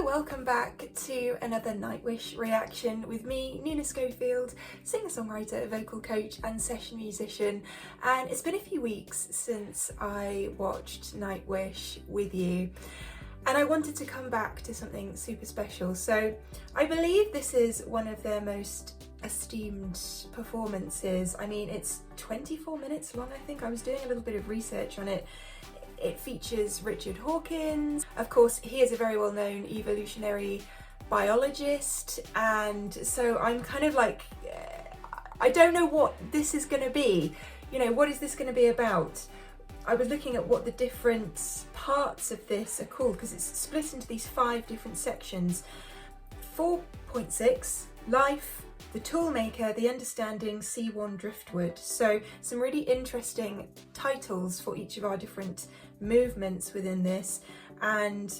Welcome back to another Nightwish reaction with me, Nina Schofield, singer-songwriter, vocal coach and session musician. And it's been a few weeks since I watched Nightwish with you, and I wanted to come back to something super special. So I believe this is one of their most esteemed performances. I mean, it's 24 minutes long, I think. I was doing a little bit of research on it. It features Richard Hawkins. Of course, he is a very well-known evolutionary biologist, and so I'm kind of like, I don't know what this is going to be. You know, what is this going to be about? I was looking at what the different parts of this are called, because it's split into these 5 different sections. 4.6, Life, The Toolmaker, The Understanding, C1 Driftwood. So some really interesting titles for each of our different movements within this. And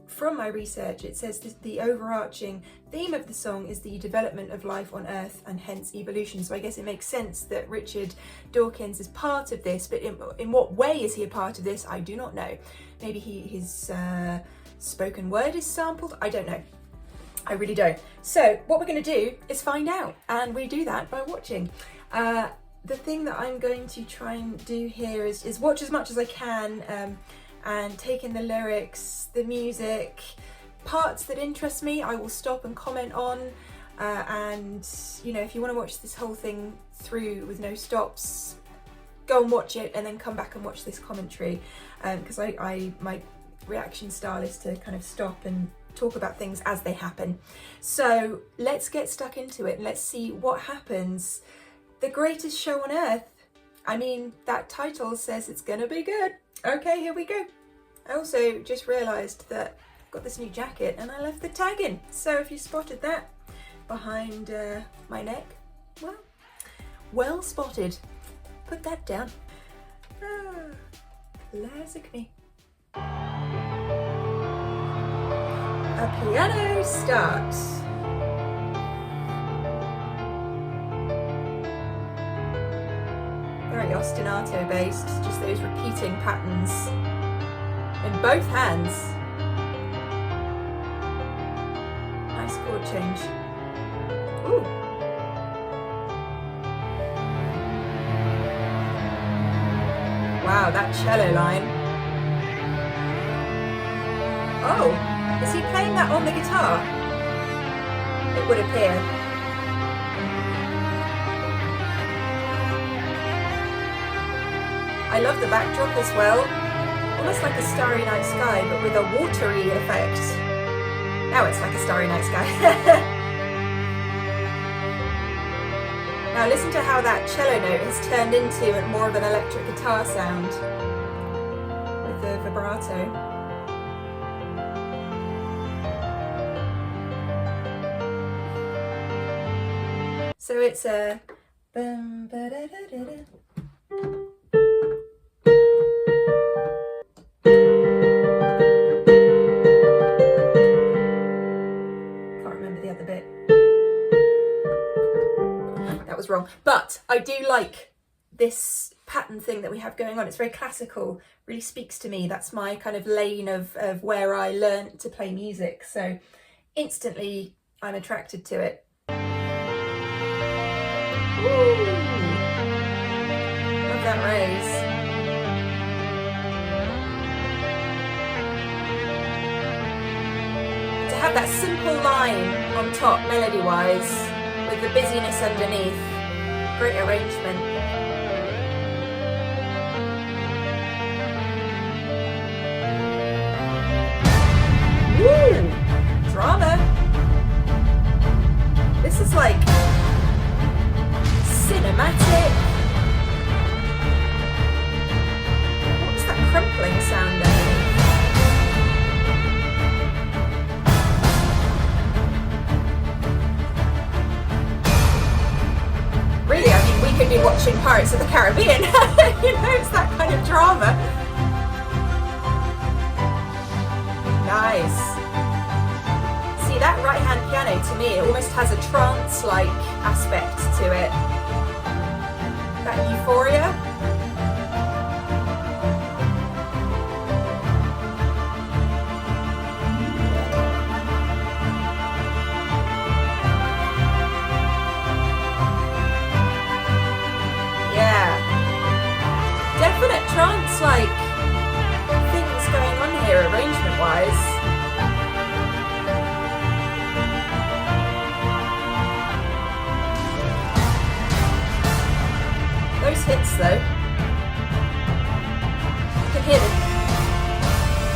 from my research, it says that the overarching theme of the song is the development of life on Earth and hence evolution. So I guess it makes sense that Richard Dawkins is part of this, but in what way is he a part of this? I do not know. Maybe his spoken word is sampled? I don't know. I really don't. So what we're going to do is find out, and we do that by watching. The thing that I'm going to try and do here is watch as much as I can, and take in the lyrics, the music, parts that interest me I will stop and comment on, and you know, if you want to watch this whole thing through with no stops, go and watch it and then come back and watch this commentary, because my reaction style is to kind of stop and talk about things as they happen. So let's get stuck into it and let's see what happens. The greatest show on earth. I mean, that title says it's gonna be good. Okay, here we go. I also just realised that I've got this new jacket and I left the tag in. So if you spotted that behind my neck, well spotted. Put that down. Classic me. A piano starts. Very ostinato based, just those repeating patterns in both hands. Nice chord change. Ooh. Wow, that cello line. Oh. Is he playing that on the guitar? It would appear. I love the backdrop as well. Almost like a Starry Night Sky, but with a watery effect. Now it's like a Starry Night Sky. Now listen to how that cello note has turned into more of an electric guitar sound with the vibrato. So it's a bum, ba, da, da, da, da. Can't remember the other bit. That was wrong. But I do like this pattern thing that we have going on. It's very classical, really speaks to me. That's my kind of lane of where I learned to play music. So instantly I'm attracted to it. Ooh. Love that raise. To have that simple line on top melody-wise with the busyness underneath, great arrangement. Woo! Drama. This is like cinematic. What's that crumpling sound underneath? Really, I mean, we could be watching Pirates of the Caribbean. You know, it's that kind of drama. Nice. See, that right-hand piano, to me, it almost has a trance-like aspect to it. That euphoria. though. You can hear the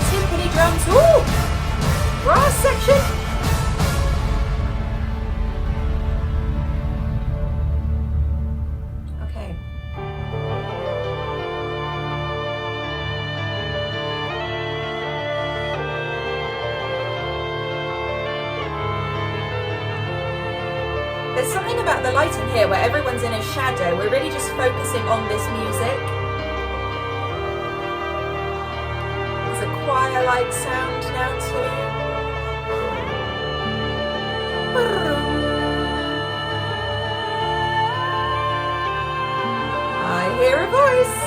timpani drums. Ooh! Brass section. Okay. There's something about the lighting here where everyone's in a shadow. We're really just focusing on this music. There's a choir-like sound now too. I hear a voice.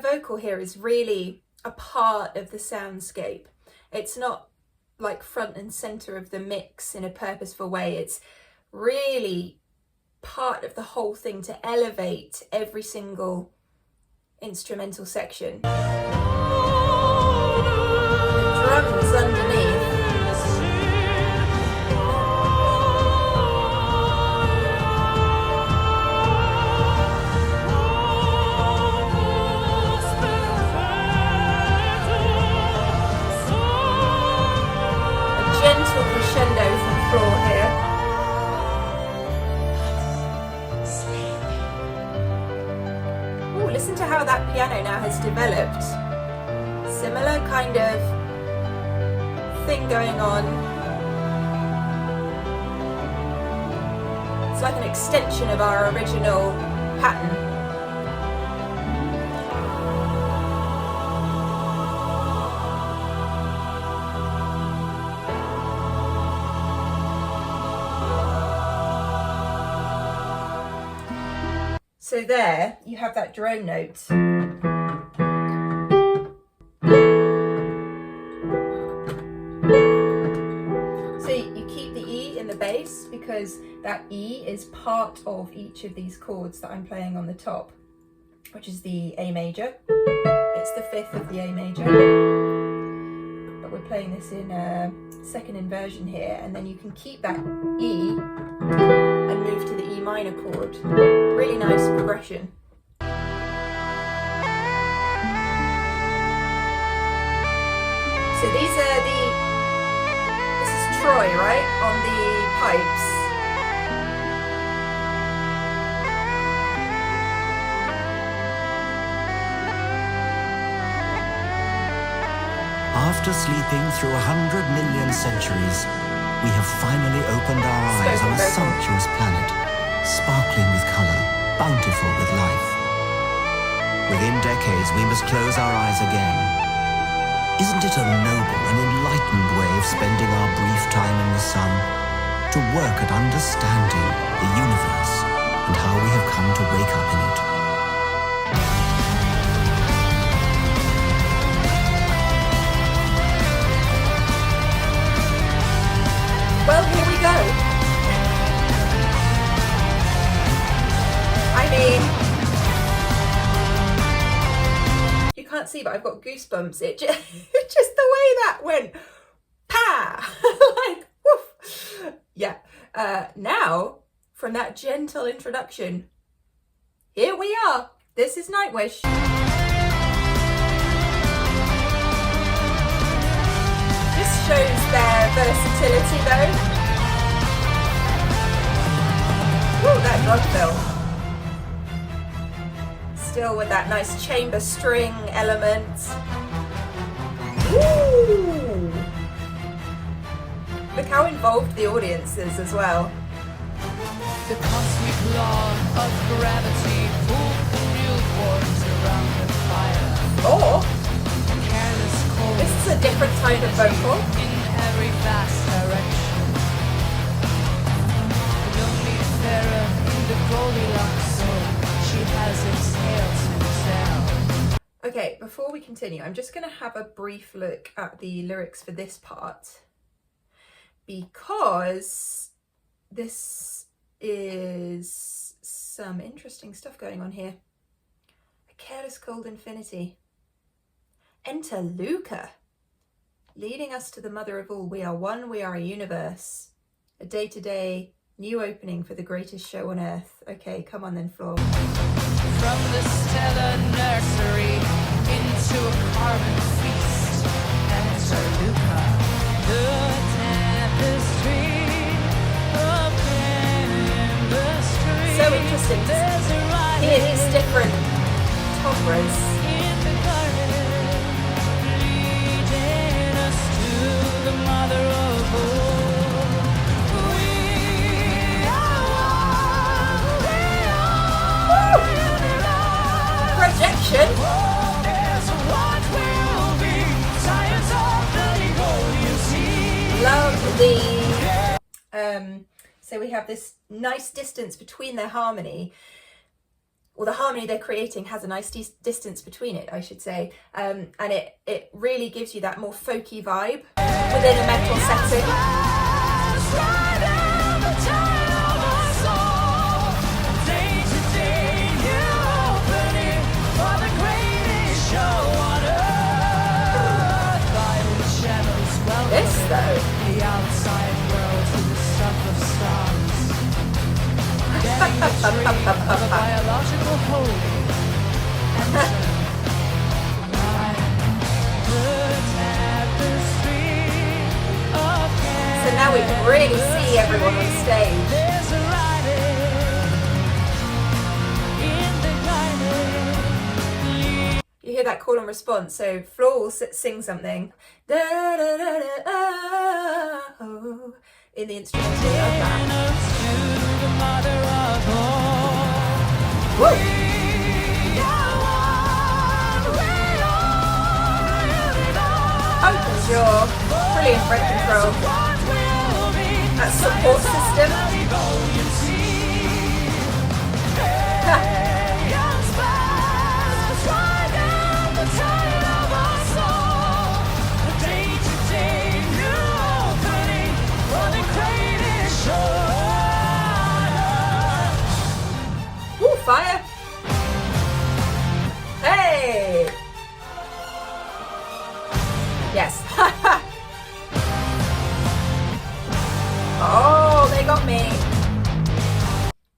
Vocal here is really a part of the soundscape. It's not like front and center of the mix in a purposeful way. It's really part of the whole thing to elevate every single instrumental section. The drums underneath. Crescendo from floor here. Ooh, listen to how that piano now has developed. Similar kind of thing going on. It's like an extension of our original pattern. So there, you have that drone note. So you keep the E in the bass because that E is part of each of these chords that I'm playing on the top, which is the A major. It's the fifth of the A major. But we're playing this in a second inversion here, and then you can keep that E and move to the E minor chord. Really nice progression. So this is Troy, right, on the pipes. After sleeping through 100 million centuries, we have finally opened our eyes on a sumptuous planet, sparkling with color, bountiful with life. Within decades, we must close our eyes again. Isn't it a noble and enlightened way of spending our brief time in the sun, to work at understanding the universe and how we have come to wake up in it? Well, here we go. I mean, you can't see, but I've got goosebumps. It just, just the way that went, pa, like, woof. Yeah. Now, from that gentle introduction, here we are. This is Nightwish. This shows their versatility, though. Ooh, that drum fill. Still with that nice chamber string element. Ooh! Look how involved the audience is as well. The cosmic law of gravity pulled the real forms around the fire. Or Careless cold this is a different type of vocal. in every vast direction. The lonely pharaoh in the Goldilocks zone, she has exhaled to exhale. Okay, before we continue, I'm just going to have a brief look at the lyrics for this part, because this is some interesting stuff going on here. A careless cold infinity. Enter Luca, leading us to the mother of all. We are one, we are a universe. A day-to-day new opening for the greatest show on earth. Okay, come on then, Flo. From the stellar nursery into a carbon feast, enter Luca, the tapestry of chemistry. So interesting to hear these different tombras. In the garden, leading us to the mother of all. We are one, we are unified. Projection. There's what will be, science of the eagle, you see. Love the so we have this nice distance between their harmony, or the harmony they're creating has a nice distance between it, I should say, and it really gives you that more folky vibe within a metal setting. This though, The outside world to the stuff of stars. Getting the dream of a biological whole. Enter the tapestry of so now we can really see everyone on stage. There's a writing in the garden. You hear that call and response. So Floor will sing something da, da, da, da, oh, in the instrumental of that. Woo! Open jaw, brilliant breath control. That support system. Ha. Woo, fire! Hey! Yes. Oh, they got me.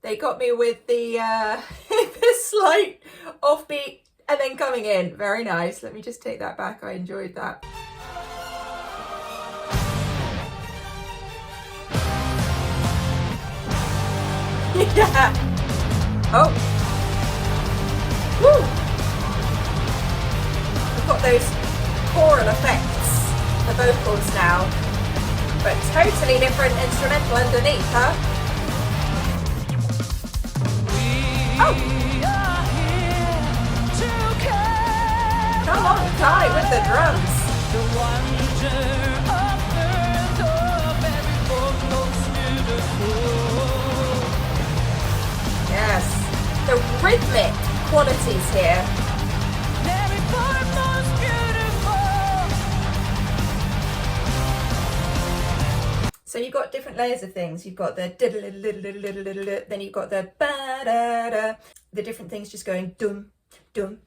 They got me with the the slight offbeat and then coming in. Very nice. Let me just take that back. I enjoyed that. Yeah. Oh. Woo. We've got those choral effects, the vocals now, but totally different instrumental underneath, huh? Oh. Come on, Kai, with the drums. The wonder of birth of every book most beautiful. Yes, the rhythmic qualities here. Every book most beautiful. So you've got different layers of things. You've got the then you've got the ba-da-da, the different things just going dum, dum,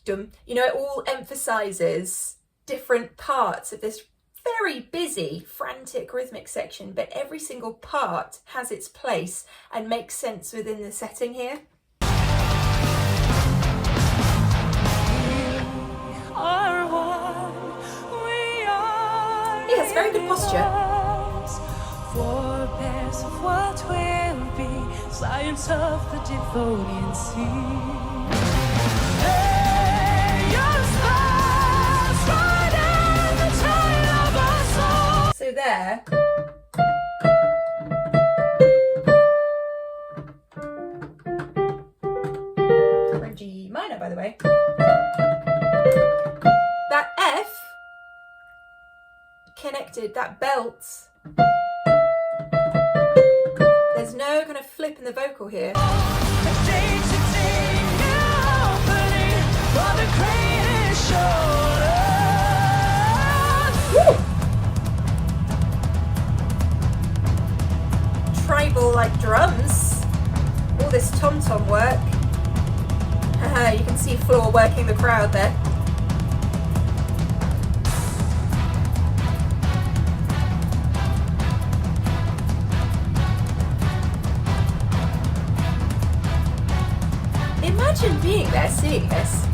dum. You know, it all emphasizes different parts of this very busy, frantic rhythmic section, but every single part has its place and makes sense within the setting here. He has very good posture. Forebears of what will be, science of the Devonian sea. So there. We're in G minor, by the way. That F expected. That belt, there's no kind of flip in the vocal here. Woo! Tribal like drums, all this tom-tom work. You can see Floor working the crowd there. Imagine being there, seeing this.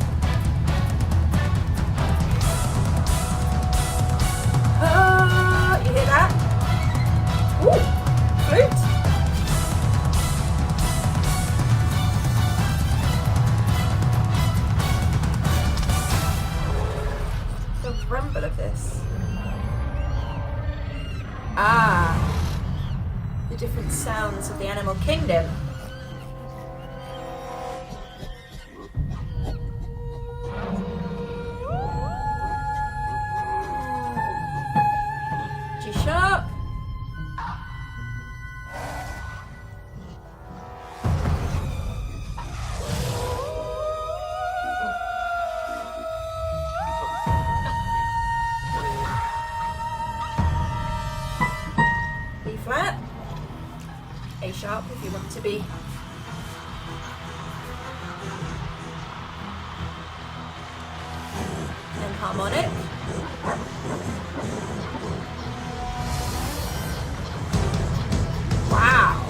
You hear that? Ooh, flute. The rumble of this. The different sounds of the animal kingdom. G-sharp. B flat. A sharp if you want to be. And harmonic. Wow.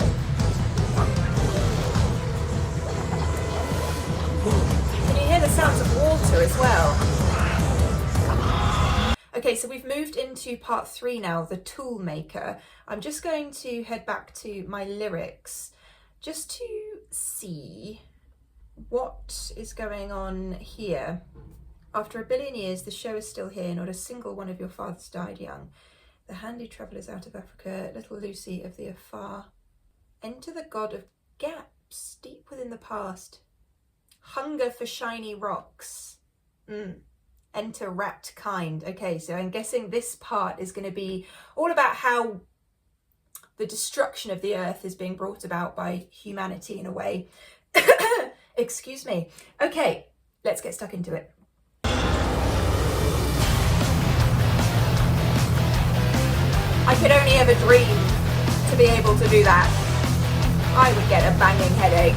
Can you hear the sounds of water as well? Okay, so we've moved into part 3 now, the tool maker. I'm just going to head back to my lyrics just to see what is going on here. After 1 billion years, the show is still here. Not a single one of your fathers died young. The handy travellers out of Africa, little Lucy of the afar. Enter the god of gaps, deep within the past. Hunger for shiny rocks. Enter wrapped kind. Okay, so I'm guessing this part is going to be all about how the destruction of the earth is being brought about by humanity in a way. Excuse me. Okay, let's get stuck into it. I could only ever dream to be able to do that. I would get a banging headache.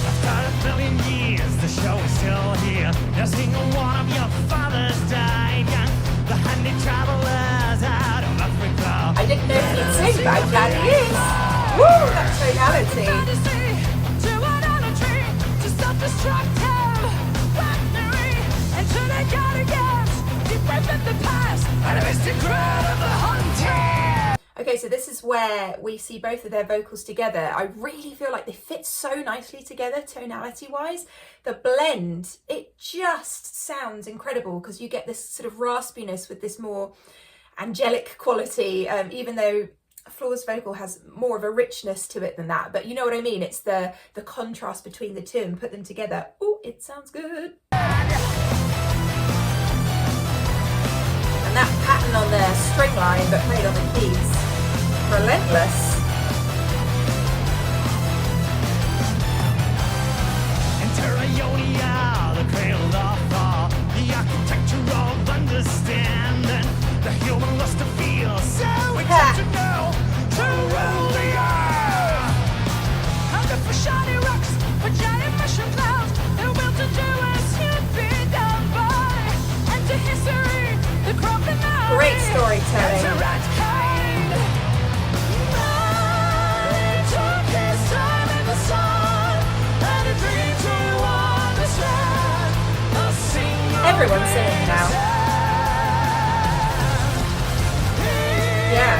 After 1 billion years, the show is still here. Not a single one of your fathers died young. The handy travelers out of Africa. I didn't know he'd sing, but I'm glad he is. Woo, that tonality. Okay, so this is where we see both of their vocals together. I really feel like they fit so nicely together, tonality-wise. The blend, it just sounds incredible because you get this sort of raspiness with this more angelic quality, even though Floor's vocal has more of a richness to it than that. But you know what I mean? It's the contrast between the two and put them together. Oh, it sounds good. And that pattern on the string line but played on the keys. Relentless. Enter Ionia, the cradle of law, the architecture of understanding, the human lust to feel, so we get to know, to rule the earth. Hunger for shiny rocks, for giant mushroom clouds, the will to do as you've been done by. Enter history, the crooked now. Great storytelling. Enter rat kind. Everyone's singing now. Yeah.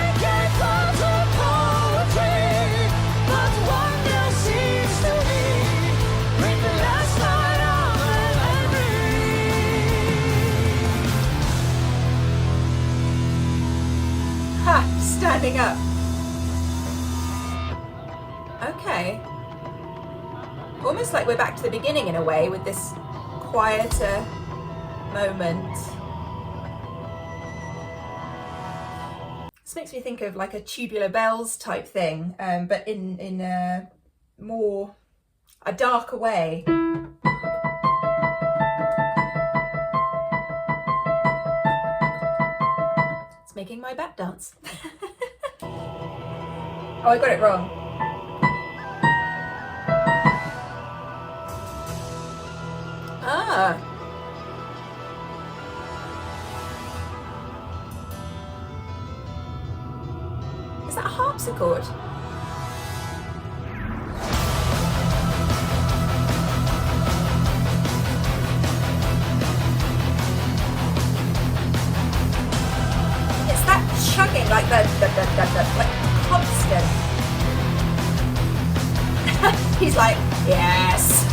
standing up. Okay. Almost like we're back to the beginning in a way with this quieter moment. This makes me think of like a Tubular Bells type thing, but in a darker way. It's making my back dance. Oh, I got it wrong. Ah. Is that a harpsichord? It's that chugging, like the like constant. He's like, yes.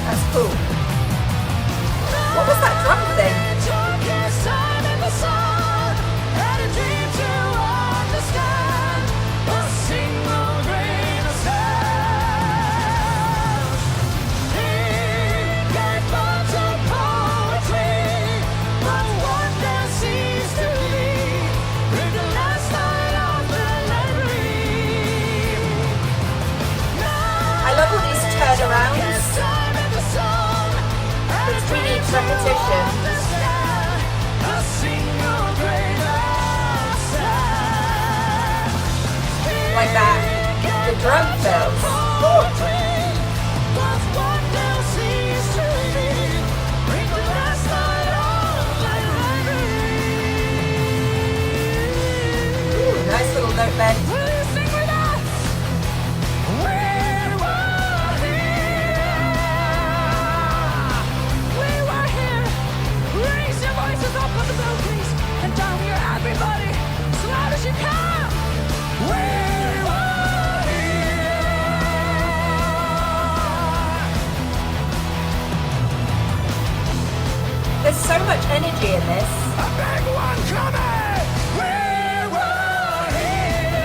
That's cool. What was that drum thing? I love all these turnarounds. Between each repetition. Like that, the drum fills. Ooh, nice little note bend. And down here, everybody, as loud as you can. We were here. There's so much energy in this. A big one coming. We were here.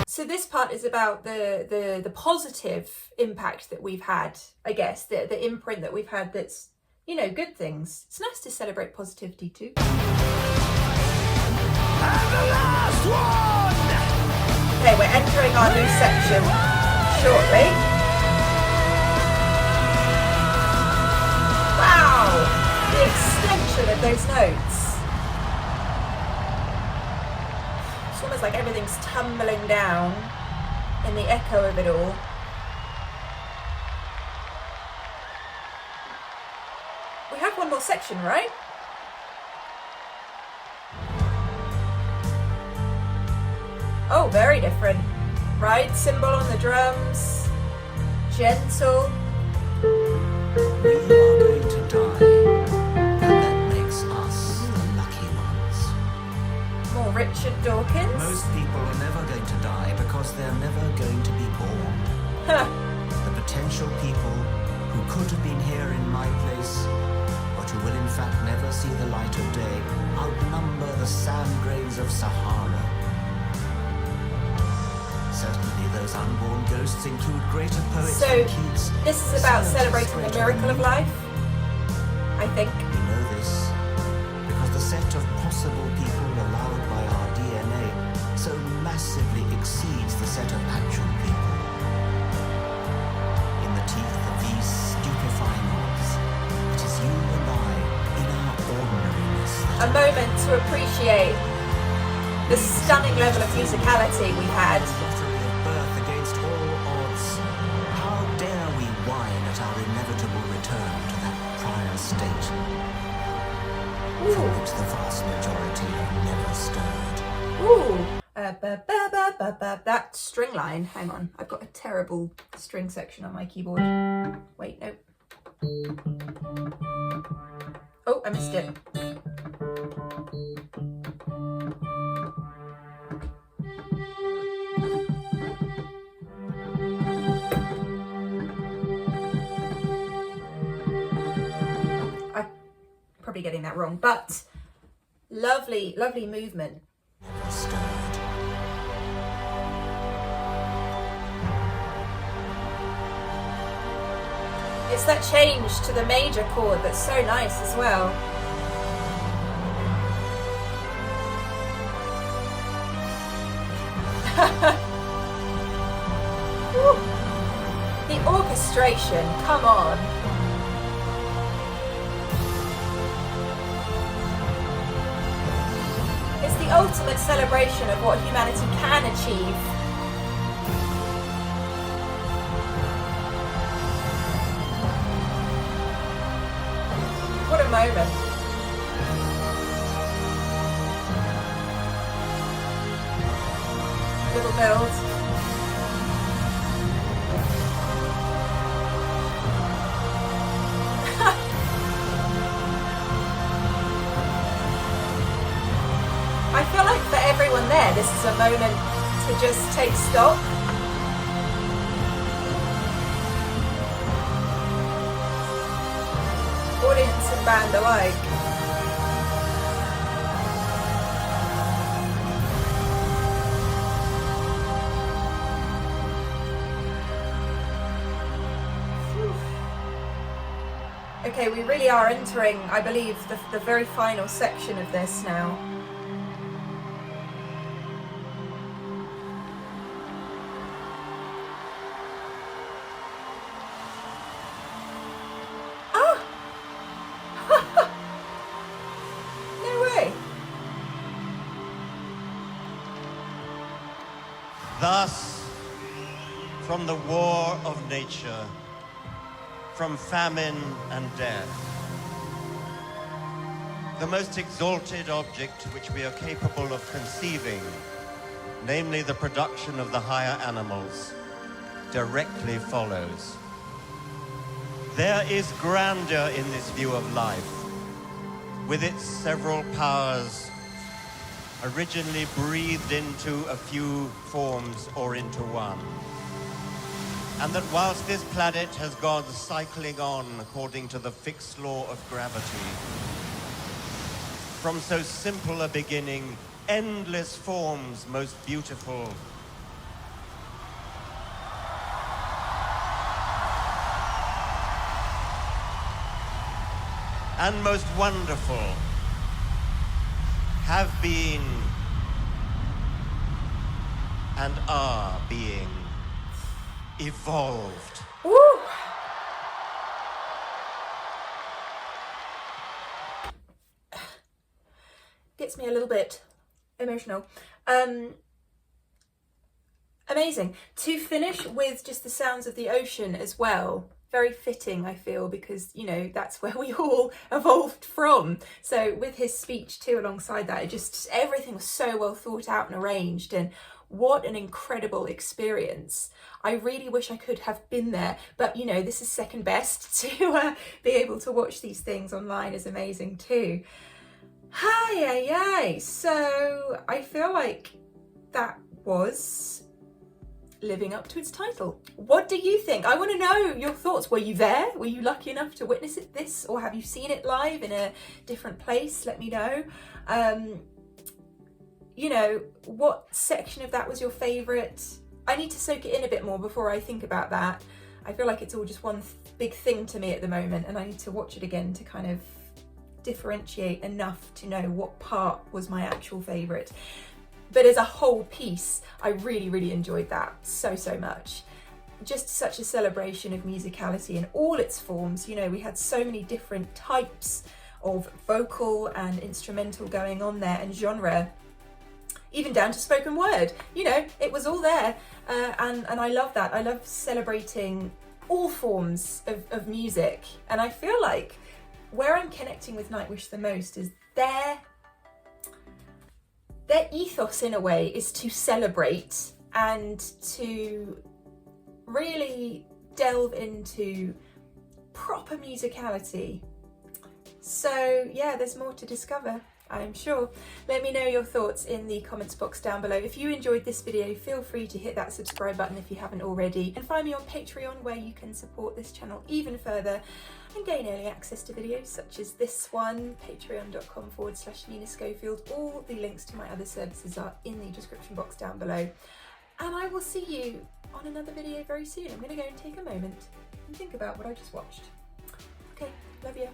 So this part is about the positive impact that we've had, I guess, the imprint that we've had that's, you know, good things. It's nice to celebrate positivity too. And the last one. Okay, we're entering our new section shortly. Wow! The extension of those notes. It's almost like everything's tumbling down in the echo of it all. We have one more section, right? Oh, very different. Ride cymbal on the drums. Gentle. We are going to die, and that makes us the lucky ones. More Richard Dawkins. Most people are never going to die because they're never going to be born. Huh. The potential people who could have been here in my place, but who will in fact never see the light of day, outnumber the sand grains of Sahara. Certainly those unborn ghosts include greater poets So, than Keats. this is about sailors celebrating the greater miracle than of life, I think. We know this because the set of possible people allowed by our DNA so massively exceeds the set of actual people. In the teeth of these stupefying odds, it is you and I, in our ordinariness, A moment to appreciate the stunning level of musicality we had. lottery of birth against all odds. How dare we whine at our inevitable return to that prior state from which the vast majority have never stirred? Ooh. That string line. Hang on. I've got a terrible string section on my keyboard. Wait, no. Oh, I missed it. be getting that wrong, but lovely, lovely movement. It's that change to the major chord that's so nice as well. The orchestration, come on. It's the ultimate celebration of what humanity can achieve. What a moment. Little build. I feel like for everyone there, this is a moment to just take stock. Audience and band alike. Okay, we really are entering, I believe, the very final section of this now. Thus, from the war of nature, from famine and death, the most exalted object which we are capable of conceiving, namely the production of the higher animals, directly follows. There is grandeur in this view of life, with its several powers originally breathed into a few forms or into one. And that whilst this planet has gone cycling on according to the fixed law of gravity, from so simple a beginning, endless forms most beautiful, and most wonderful have been and are being evolved. Woo! Gets me a little bit emotional. Amazing. To finish with just the sounds of the ocean as well. Very fitting, I feel, because, you know, that's where we all evolved from. So with his speech too alongside that, it just, everything was so well thought out and arranged, and what an incredible experience. I really wish I could have been there, but you know, this is second best. To be able to watch these things online is amazing too. Hi. So I feel like that was living up to its title. What do you think? I want to know your thoughts. Were you there? Were you lucky enough to witness this, or have you seen it live in a different place? Let me know. You know, what section of that was your favourite? I need to soak it in a bit more before I think about that. I feel like it's all just one big thing to me at the moment, and I need to watch it again to kind of differentiate enough to know what part was my actual favourite. But as a whole piece, I really enjoyed that so much. Just such a celebration of musicality in all its forms. You know, we had so many different types of vocal and instrumental going on there, and genre, even down to spoken word. You know, it was all there, and I love that. I love celebrating all forms of music, and I feel like where I'm connecting with Nightwish the most is their ethos, in a way, is to celebrate and to really delve into proper musicality. So yeah, there's more to discover, I'm sure. Let me know your thoughts in the comments box down below. If you enjoyed this video, feel free to hit that subscribe button if you haven't already, and find me on Patreon, where you can support this channel even further and gain early access to videos such as this one, patreon.com/Nina Schofield. All the links to my other services are in the description box down below. And I will see you on another video very soon. I'm going to go and take a moment and think about what I just watched. Okay, love you.